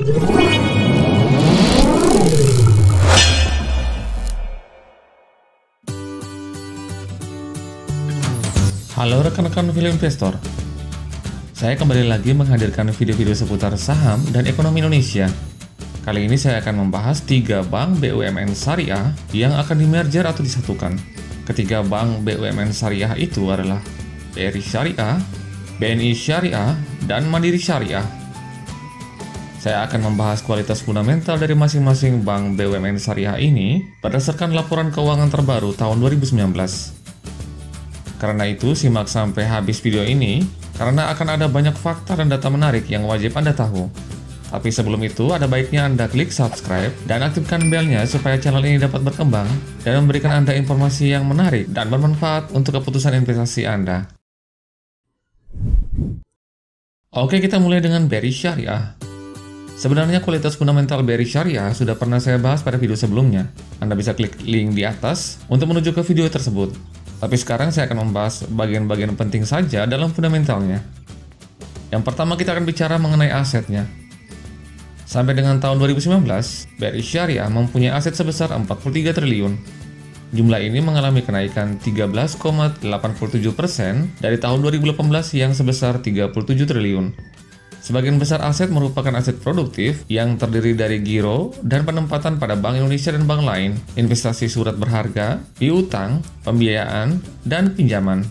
Halo rekan-rekan film investor, saya kembali lagi menghadirkan video-video seputar saham dan ekonomi Indonesia. Kali ini saya akan membahas 3 bank BUMN Syariah yang akan dimerger atau disatukan. Ketiga bank BUMN Syariah itu adalah BRI Syariah, BNI Syariah, dan Mandiri Syariah. Saya akan membahas kualitas fundamental dari masing-masing bank BUMN Syariah ini berdasarkan laporan keuangan terbaru tahun 2019. Karena itu, simak sampai habis video ini, karena akan ada banyak fakta dan data menarik yang wajib Anda tahu. Tapi sebelum itu, ada baiknya Anda klik subscribe dan aktifkan belnya supaya channel ini dapat berkembang dan memberikan Anda informasi yang menarik dan bermanfaat untuk keputusan investasi Anda. Oke, kita mulai dengan BRI Syariah. Sebenarnya kualitas fundamental BRI Syariah sudah pernah saya bahas pada video sebelumnya. Anda bisa klik link di atas untuk menuju ke video tersebut. Tapi sekarang saya akan membahas bagian-bagian penting saja dalam fundamentalnya. Yang pertama kita akan bicara mengenai asetnya. Sampai dengan tahun 2019, BRI Syariah mempunyai aset sebesar 43 triliun. Jumlah ini mengalami kenaikan 13,87% dari tahun 2018 yang sebesar 37 triliun. Sebagian besar aset merupakan aset produktif yang terdiri dari giro dan penempatan pada Bank Indonesia dan bank lain, investasi surat berharga, piutang, pembiayaan, dan pinjaman.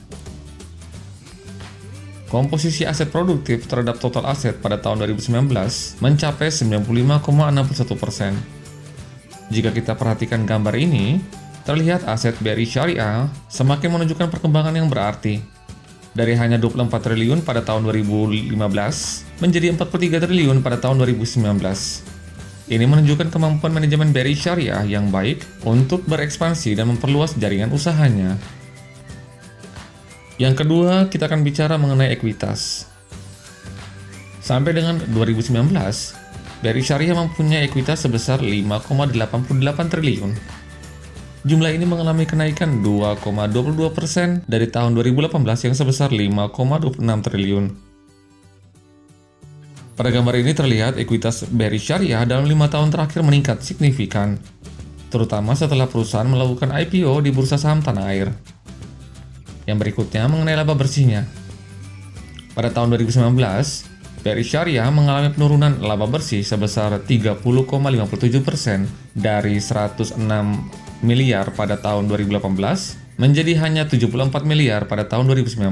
Komposisi aset produktif terhadap total aset pada tahun 2019 mencapai 95,61%. Jika kita perhatikan gambar ini, terlihat aset BRI Syariah semakin menunjukkan perkembangan yang berarti. Dari hanya 24 triliun pada tahun 2015 menjadi 43 triliun pada tahun 2019. Ini menunjukkan kemampuan manajemen BRI Syariah yang baik untuk berekspansi dan memperluas jaringan usahanya. Yang kedua, kita akan bicara mengenai ekuitas. Sampai dengan 2019, BRI Syariah mempunyai ekuitas sebesar 5,88 triliun. Jumlah ini mengalami kenaikan 2,22% dari tahun 2018 yang sebesar 5,26 triliun. Pada gambar ini terlihat ekuitas BRI Syariah dalam 5 tahun terakhir meningkat signifikan, terutama setelah perusahaan melakukan IPO di bursa saham tanah air. Yang berikutnya mengenai laba bersihnya. Pada tahun 2019, BRI Syariah mengalami penurunan laba bersih sebesar 30,57% dari 106 miliar pada tahun 2018 menjadi hanya 74 miliar pada tahun 2019.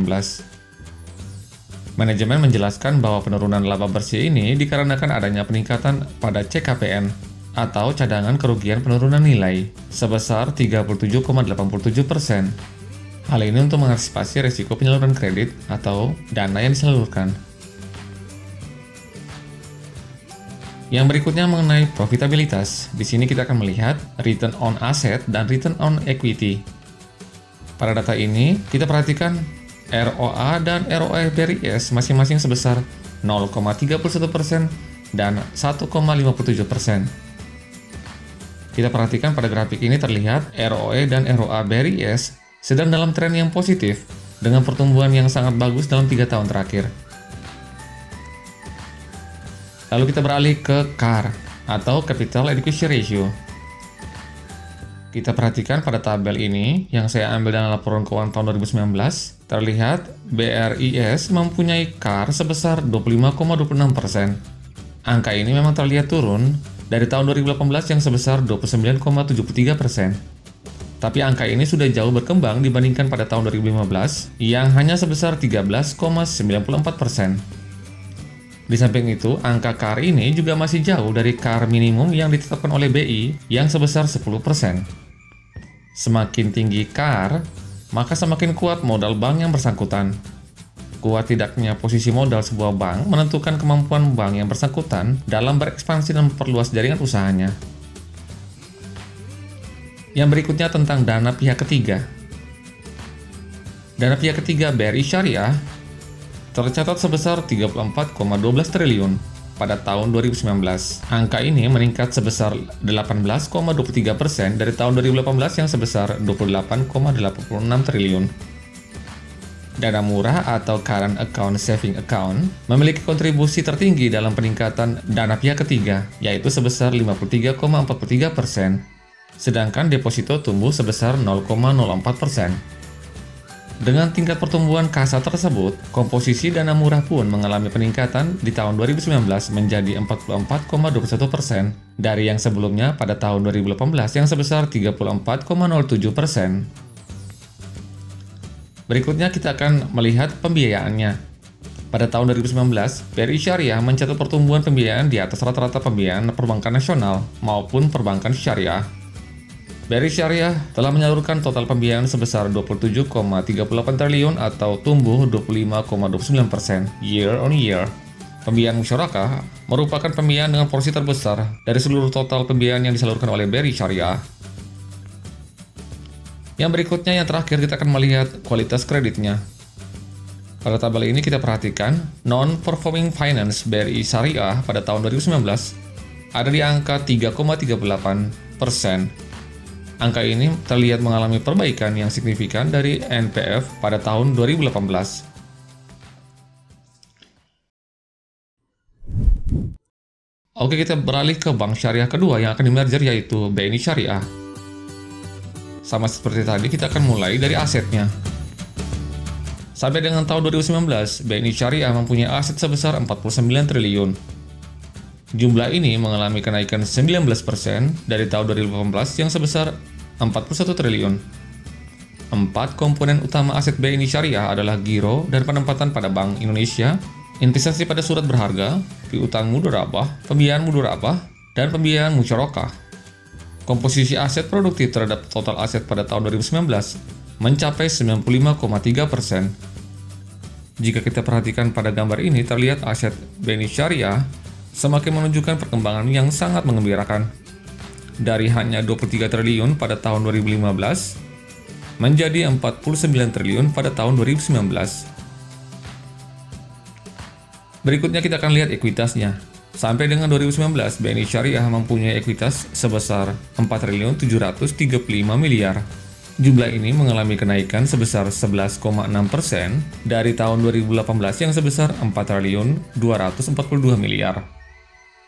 Manajemen menjelaskan bahwa penurunan laba bersih ini dikarenakan adanya peningkatan pada CKPN atau cadangan kerugian penurunan nilai sebesar 37,87%. Hal ini untuk mengantisipasi risiko penyaluran kredit atau dana yang disalurkan. Yang berikutnya mengenai profitabilitas. Di sini kita akan melihat return on asset dan return on equity. Pada data ini, kita perhatikan ROA dan ROE BRIS masing-masing sebesar 0,31% dan 1,57%. Kita perhatikan pada grafik ini terlihat ROE dan ROA BRIS sedang dalam tren yang positif dengan pertumbuhan yang sangat bagus dalam 3 tahun terakhir. Lalu kita beralih ke CAR atau Capital Adequacy Ratio. Kita perhatikan pada tabel ini yang saya ambil dalam laporan keuangan tahun 2019, terlihat BRIS mempunyai CAR sebesar 25,26%. Angka ini memang terlihat turun dari tahun 2018 yang sebesar 29,73%. Tapi angka ini sudah jauh berkembang dibandingkan pada tahun 2015 yang hanya sebesar 13,94%. Di samping itu, angka CAR ini juga masih jauh dari CAR minimum yang ditetapkan oleh BI yang sebesar 10%. Semakin tinggi CAR, maka semakin kuat modal bank yang bersangkutan. Kuat tidaknya posisi modal sebuah bank menentukan kemampuan bank yang bersangkutan dalam berekspansi dan memperluas jaringan usahanya. Yang berikutnya tentang dana pihak ketiga. Dana pihak ketiga BRI Syariah tercatat sebesar 34,12 triliun pada tahun 2019. Angka ini meningkat sebesar 18,23% dari tahun 2018 yang sebesar 28,86 triliun. Dana murah atau current account saving account memiliki kontribusi tertinggi dalam peningkatan dana pihak ketiga, yaitu sebesar 53,43%, sedangkan deposito tumbuh sebesar 0,04%. Dengan tingkat pertumbuhan kasa tersebut, komposisi dana murah pun mengalami peningkatan di tahun 2019 menjadi 44,21% dari yang sebelumnya pada tahun 2018 yang sebesar 34,07%. Berikutnya kita akan melihat pembiayaannya. Pada tahun 2019, BRI Syariah mencatat pertumbuhan pembiayaan di atas rata-rata pembiayaan perbankan nasional maupun perbankan syariah. BRI Syariah telah menyalurkan total pembiayaan sebesar 27,38 triliun atau tumbuh 25,29% year on year. Pembiayaan musyarakah merupakan pembiayaan dengan porsi terbesar dari seluruh total pembiayaan yang disalurkan oleh BRI Syariah. Yang berikutnya, yang terakhir, kita akan melihat kualitas kreditnya. Pada tabel ini kita perhatikan non-performing finance BRI Syariah pada tahun 2019 ada di angka 3,38%. Angka ini terlihat mengalami perbaikan yang signifikan dari NPF pada tahun 2018. Oke, kita beralih ke bank syariah kedua yang akan dimerger, yaitu BNI Syariah. Sama seperti tadi, kita akan mulai dari asetnya. Sampai dengan tahun 2019, BNI Syariah mempunyai aset sebesar 49 triliun. Jumlah ini mengalami kenaikan 19% dari tahun 2018 yang sebesar 41 triliun. 4 komponen utama aset BNI Syariah adalah giro dan penempatan pada Bank Indonesia, investasi pada surat berharga, piutang mudharabah, pembiayaan mudharabah, dan pembiayaan musyarakah. Komposisi aset produktif terhadap total aset pada tahun 2019 mencapai 95,3%. Jika kita perhatikan pada gambar ini, terlihat aset BNI Syariah semakin menunjukkan perkembangan yang sangat menggembirakan. Dari hanya 23 triliun pada tahun 2015 menjadi 49 triliun pada tahun 2019. Berikutnya kita akan lihat ekuitasnya. Sampai dengan 2019, BNI Syariah mempunyai ekuitas sebesar 4.735 miliar. Jumlah ini mengalami kenaikan sebesar 11,6% dari tahun 2018 yang sebesar 4.242 miliar.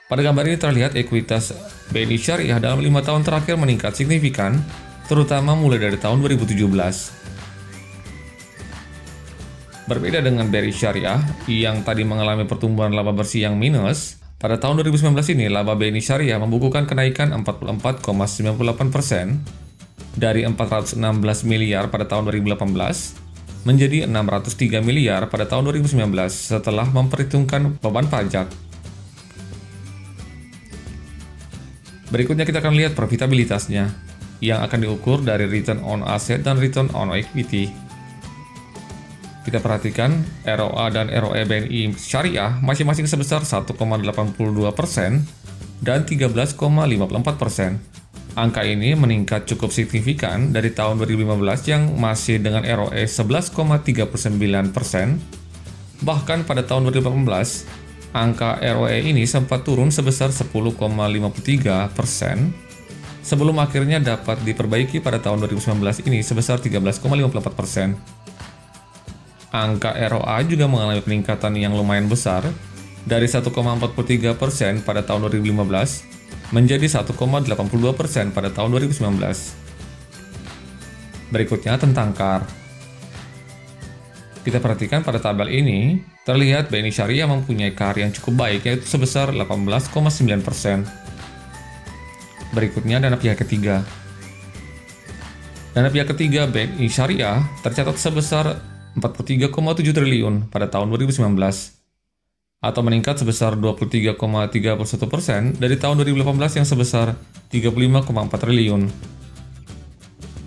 Pada gambar ini terlihat ekuitas BNI Syariah dalam 5 tahun terakhir meningkat signifikan, terutama mulai dari tahun 2017. Berbeda dengan BRI Syariah yang tadi mengalami pertumbuhan laba bersih yang minus, pada tahun 2019 ini laba BNI Syariah membukukan kenaikan 44,98% dari 416 miliar pada tahun 2018 menjadi 603 miliar pada tahun 2019 setelah memperhitungkan beban pajak. Berikutnya kita akan lihat profitabilitasnya yang akan diukur dari return on asset dan return on equity. Kita perhatikan ROA dan ROE BNI Syariah masing-masing sebesar 1,82% dan 13,54%. Angka ini meningkat cukup signifikan dari tahun 2015 yang masih dengan ROE 11,39%. Bahkan pada tahun 2018, angka ROE ini sempat turun sebesar 10,53% sebelum akhirnya dapat diperbaiki pada tahun 2019 ini sebesar 13,54%. Angka ROA juga mengalami peningkatan yang lumayan besar dari 1,43% pada tahun 2015 menjadi 1,82% pada tahun 2019. Berikutnya tentang CAR. Kita perhatikan pada tabel ini, terlihat BNI Syariah mempunyai CAR yang cukup baik, yaitu sebesar 18,9%. Berikutnya dana pihak ketiga. Dana pihak ketiga BNI Syariah tercatat sebesar 43,7 triliun pada tahun 2019 atau meningkat sebesar 23,31% dari tahun 2018 yang sebesar 35,4 triliun.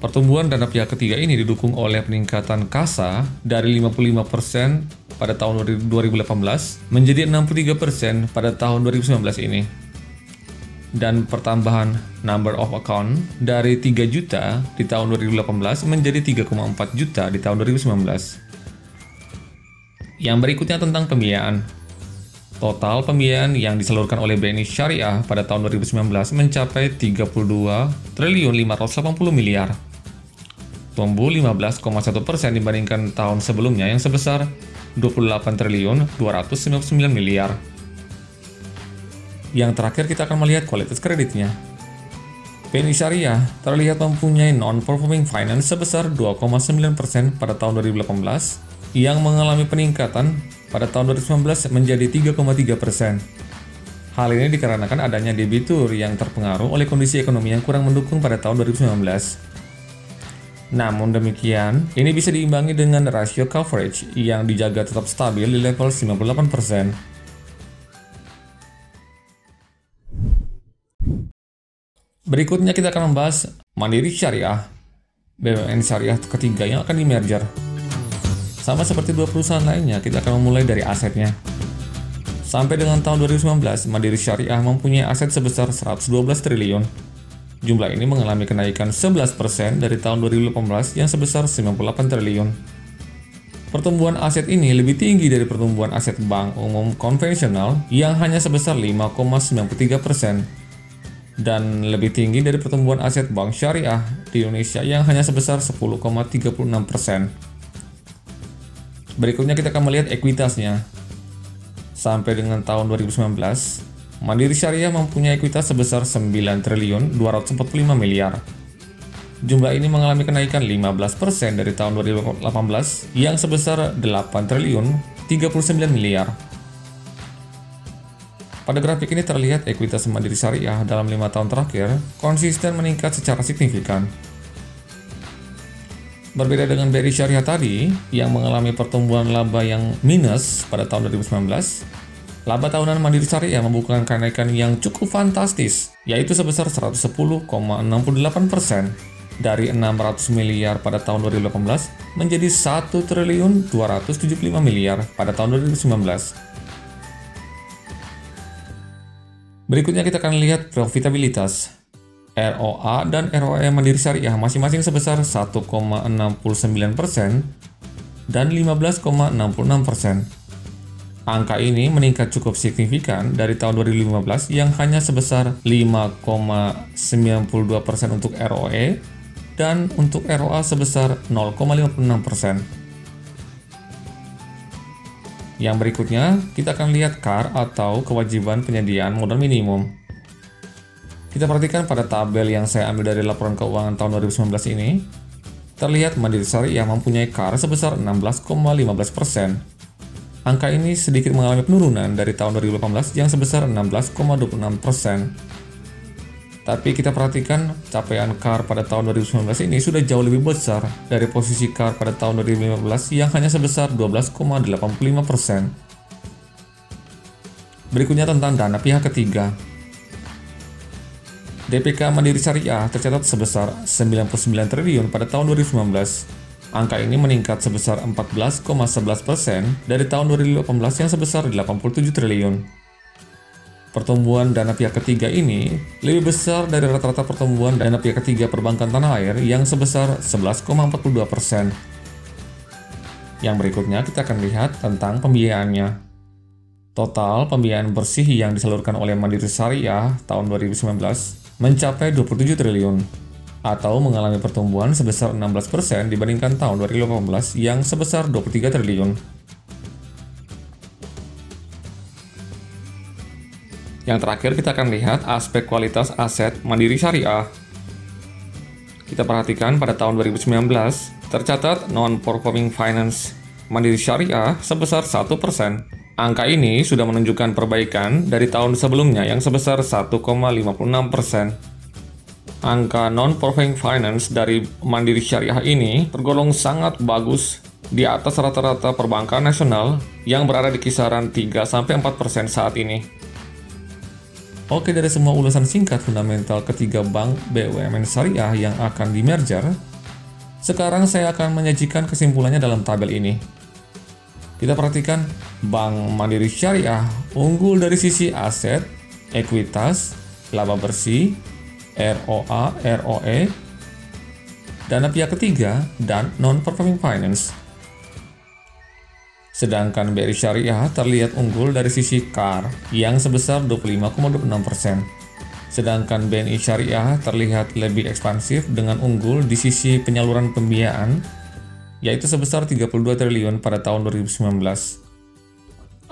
Pertumbuhan dana pihak ketiga ini didukung oleh peningkatan kasa dari 55% pada tahun 2018 menjadi 63% pada tahun 2019 ini. Dan pertambahan number of account dari 3 juta di tahun 2018 menjadi 3,4 juta di tahun 2019. Yang berikutnya tentang pembiayaan. Total pembiayaan yang disalurkan oleh BNI Syariah pada tahun 2019 mencapai 32 triliun 580 miliar. tumbuh 15,1% dibandingkan tahun sebelumnya yang sebesar 28 triliun 299 miliar. Yang terakhir kita akan melihat kualitas kreditnya. BNI Syariah terlihat mempunyai non-performing finance sebesar 2,9% pada tahun 2018 yang mengalami peningkatan pada tahun 2019 menjadi 3,3%. Hal ini dikarenakan adanya debitur yang terpengaruh oleh kondisi ekonomi yang kurang mendukung pada tahun 2019. Namun demikian, ini bisa diimbangi dengan rasio coverage yang dijaga tetap stabil di level 98%. Berikutnya kita akan membahas Mandiri Syariah, BUMN Syariah ketiga yang akan di-merger. Sama seperti dua perusahaan lainnya, kita akan memulai dari asetnya. Sampai dengan tahun 2019, Mandiri Syariah mempunyai aset sebesar 112 triliun. Jumlah ini mengalami kenaikan 11% dari tahun 2018 yang sebesar 98 triliun. Pertumbuhan aset ini lebih tinggi dari pertumbuhan aset bank umum konvensional yang hanya sebesar 5,93%. Dan lebih tinggi dari pertumbuhan aset bank syariah di Indonesia yang hanya sebesar 10,36%. Berikutnya kita akan melihat ekuitasnya. Sampai dengan tahun 2019, Mandiri Syariah mempunyai ekuitas sebesar 9 triliun 245 miliar. Jumlah ini mengalami kenaikan 15% dari tahun 2018 yang sebesar 8 triliun 39 miliar. Pada grafik ini terlihat ekuitas Mandiri Syariah dalam 5 tahun terakhir konsisten meningkat secara signifikan. Berbeda dengan BRI Syariah tadi, yang mengalami pertumbuhan laba yang minus pada tahun 2019, laba tahunan Mandiri Syariah membukukan kenaikan yang cukup fantastis, yaitu sebesar 110,68% dari 600 miliar pada tahun 2018 menjadi 1 triliun 275 miliar pada tahun 2019. Berikutnya kita akan lihat profitabilitas. ROA dan ROE Mandiri Syariah masing-masing sebesar 1,69% dan 15,66%. Angka ini meningkat cukup signifikan dari tahun 2015 yang hanya sebesar 5,92% untuk ROE dan untuk ROA sebesar 0,56%. Yang berikutnya, kita akan lihat CAR atau kewajiban penyediaan modal minimum. Kita perhatikan pada tabel yang saya ambil dari laporan keuangan tahun 2019 ini, terlihat Mandiri Syariah mempunyai CAR sebesar 16,15%. Angka ini sedikit mengalami penurunan dari tahun 2018 yang sebesar 16,26%. Tapi kita perhatikan capaian CAR pada tahun 2019 ini sudah jauh lebih besar dari posisi CAR pada tahun 2015 yang hanya sebesar 12,85%. Berikutnya tentang dana pihak ketiga. DPK Mandiri Syariah tercatat sebesar 99 triliun pada tahun 2019. Angka ini meningkat sebesar 14,11% dari tahun 2018 yang sebesar 87 triliun. Pertumbuhan dana pihak ketiga ini lebih besar dari rata-rata pertumbuhan dana pihak ketiga perbankan tanah air yang sebesar 11,42%. Yang berikutnya kita akan lihat tentang pembiayaannya. Total pembiayaan bersih yang disalurkan oleh Mandiri Syariah tahun 2019 mencapai 27 triliun atau mengalami pertumbuhan sebesar 16% dibandingkan tahun 2018 yang sebesar 23 triliun. Yang terakhir kita akan lihat aspek kualitas aset Mandiri Syariah. Kita perhatikan pada tahun 2019 tercatat non-performing finance Mandiri Syariah sebesar 1%. Angka ini sudah menunjukkan perbaikan dari tahun sebelumnya yang sebesar 1,56%. Angka non-performing finance dari Mandiri Syariah ini tergolong sangat bagus di atas rata-rata perbankan nasional yang berada di kisaran 3-4% saat ini. Oke, dari semua ulasan singkat fundamental ketiga bank BUMN Syariah yang akan di-merger, sekarang saya akan menyajikan kesimpulannya dalam tabel ini. Kita perhatikan, Bank Mandiri Syariah unggul dari sisi aset, ekuitas, laba bersih, ROA, ROE, dana pihak ketiga, dan non-performing finance. Sedangkan BRI Syariah terlihat unggul dari sisi CAR yang sebesar 25,26%. Sedangkan BNI Syariah terlihat lebih ekspansif dengan unggul di sisi penyaluran pembiayaan, yaitu sebesar 32 triliun pada tahun 2019.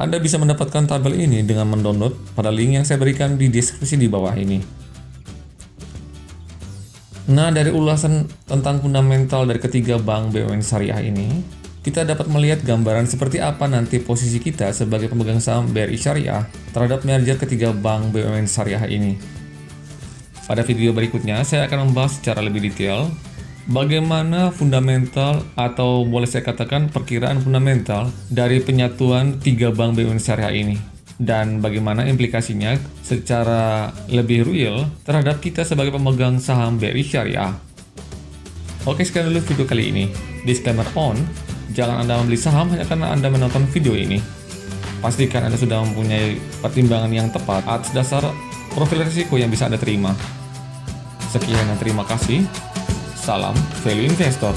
Anda bisa mendapatkan tabel ini dengan mendownload pada link yang saya berikan di deskripsi di bawah ini. Nah, dari ulasan tentang fundamental dari ketiga bank BUMN Syariah ini, kita dapat melihat gambaran seperti apa nanti posisi kita sebagai pemegang saham BRI Syariah terhadap merger ketiga bank BUMN Syariah ini. Pada video berikutnya, saya akan membahas secara lebih detail bagaimana fundamental atau boleh saya katakan perkiraan fundamental dari penyatuan tiga bank BUMN Syariah ini dan bagaimana implikasinya secara lebih real terhadap kita sebagai pemegang saham BRI Syariah. Oke, sekian dulu video kali ini. Disclaimer on, jangan Anda membeli saham hanya karena Anda menonton video ini. Pastikan Anda sudah mempunyai pertimbangan yang tepat atas dasar profil risiko yang bisa Anda terima. Sekian dan terima kasih. Salam Value Investor.